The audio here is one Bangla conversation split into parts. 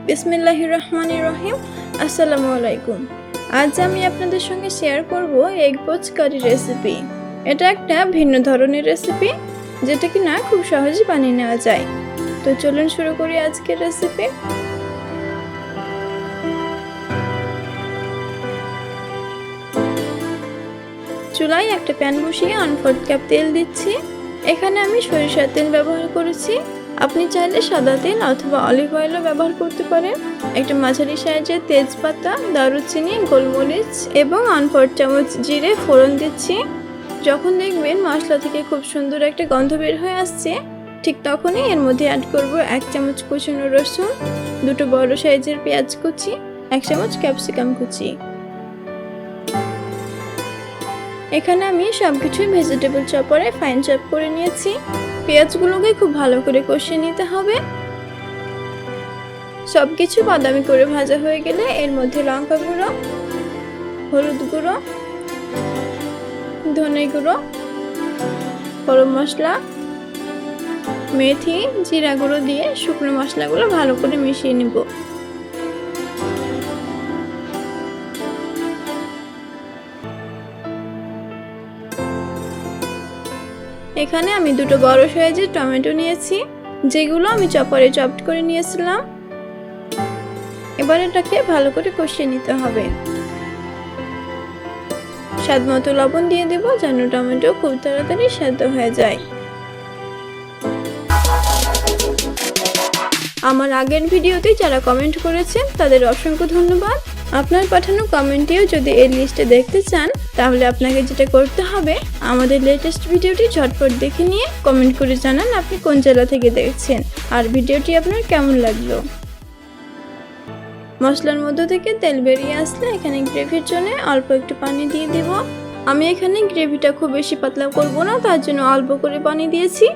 বিসমিল্লাহির রহমানির রহিম। আসসালামু আলাইকুম। আজ আমি আপনাদের সঙ্গে শেয়ার করব এগ পোচ কারি রেসিপি। এটা একটা ভিন্ন ধরনের রেসিপি যেটা কিনা খুব সহজে বানিয়ে নেওয়া যায়। তো চলুন শুরু করি আজকের রেসিপি। চুলায় একটা প্যান বসিয়ে 1/4 কাপ তেল দিচ্ছি। এখানে আমি সরিষার তেল ব্যবহার করেছি। আপনি চাইলে সাদা তেল অথবা অলিভ অয়েলও ব্যবহার করতে পারেন। একটা মাঝারি সাইজের তেজপাতা, দারুচিনি, গোলমরিচ এবং 1/4 চামচ জিরে ফোড়ন দিচ্ছি। যখন দেখবেন মশলা থেকে খুব সুন্দর একটা গন্ধ বের হয়ে আসছে, ঠিক তখনই এর মধ্যে অ্যাড করব 1 চামচ কুচনো রসুন, 2 বড় সাইজের পেঁয়াজ কুচি, 1 চামচ ক্যাপসিকাম কুচি। এখানে আমি সবকিছুই ভেজিটেবল চপারে ফাইন চপ করে নিয়েছি। পেঁয়াজগুলোকে খুব ভালো করে কষিয়ে নিতে হবে। সবকিছু বাদামি করে ভাজা হয়ে গেলে এর মধ্যে লঙ্কা গুঁড়ো, হলুদ গুঁড়ো, ধনে গুঁড়ো, গরম মশলা, মেথি, জিরা গুঁড়ো দিয়ে শুকনো মশলাগুলো ভালো করে মিশিয়ে নিব। এখানে আমি 2 বড় সাইজের টমেটো নিয়েছি, যেগুলো আমি চপারে চপড করে নিয়েছিলাম। এবার এটাকে ভালো করে কষিয়ে নিতে হবে। স্বাদ মতো লবণ দিয়ে দেব যেন টমেটো খুব তাড়াতাড়ি সেদ্ধ হয়ে যায়। আমার আগের ভিডিওতে যারা কমেন্ট করেছেন তাদের অসংখ্য ধন্যবাদ। আপনার পাঠানো কমেন্টেও যদি এই লিস্টে দেখতে চান, তাহলে আপনাকে যেটা করতে হবে, আমাদের লেটেস্ট ভিডিওটি ঝটপট দেখে নিয়ে কমেন্ট করে জানান আপনি কোন জেলা থেকে দেখছেন আর ভিডিওটি আপনার কেমন লাগলো। মশলার মধ্যে থেকে তেল বেরিয়ে আসলে এখানে গ্রেভির জন্য অল্প একটু পানি দিয়ে দেব। আমি এখানে গ্রেভিটা খুব বেশি পাতলা করব না, তার জন্য অল্প করে পানি দিয়েছি।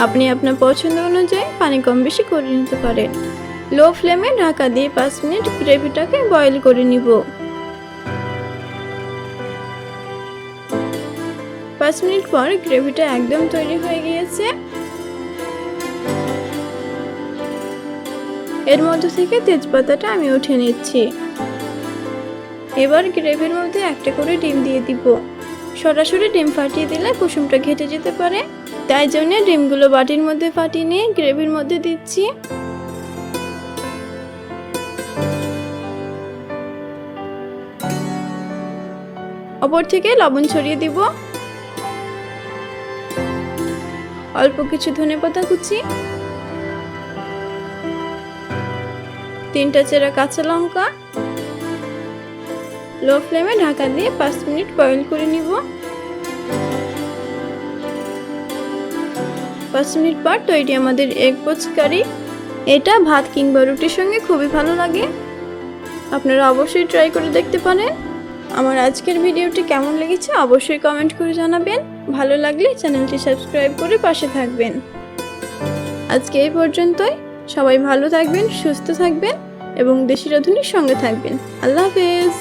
আপনি আপনার পছন্দ অনুযায়ী পানি কম বেশি করে নিতে পারেন। লো ফ্লেমে ঢাকা দিয়ে 5 মিনিট গ্রেভিটাকে বয়েল করে নিব। 5 মিনিট পর গ্রেভিটা একদম তৈরি হয়ে গিয়েছে। এর মধ্যে থেকে তেজপাতাটা আমি উঠে নিচ্ছি। এবার গ্রেভির মধ্যে একটা করে ডিম দিয়ে দিব। সরাসরি ডিম ফাটিয়ে দিলে কুসুমটা ঘেটে যেতে পারে, তাই জন্য ডিমগুলো বাটির মধ্যে ফাটিয়ে নিয়ে গ্রেভির মধ্যে দিচ্ছি। অপর থেকে লবণ ছড়িয়ে দিব, অল্প কিছু ধনেপাতা কুচি, 3টা চেরা কাঁচা লঙ্কা। লো ফ্লেমে ঢাকা দিয়ে 5 মিনিট বয়েল করে নিব। 5 মিনিট পর তৈরি আমাদের এগ পোচ কারি। এটা ভাত কিংবা রুটির সঙ্গে খুবই ভালো লাগে। আপনারা অবশ্যই ট্রাই করে দেখতে পারেন। আমার আজকের ভিডিওটি কেমন লেগেছে অবশ্যই কমেন্ট করে জানাবেন। ভালো লাগলে চ্যানেলটি সাবস্ক্রাইব করে পাশে থাকবেন। আজকে এই পর্যন্তই। সবাই ভালো থাকবেন, সুস্থ থাকবেন এবং দেশি রাঁধুনির সঙ্গে থাকবেন। আল্লাহ হাফেজ।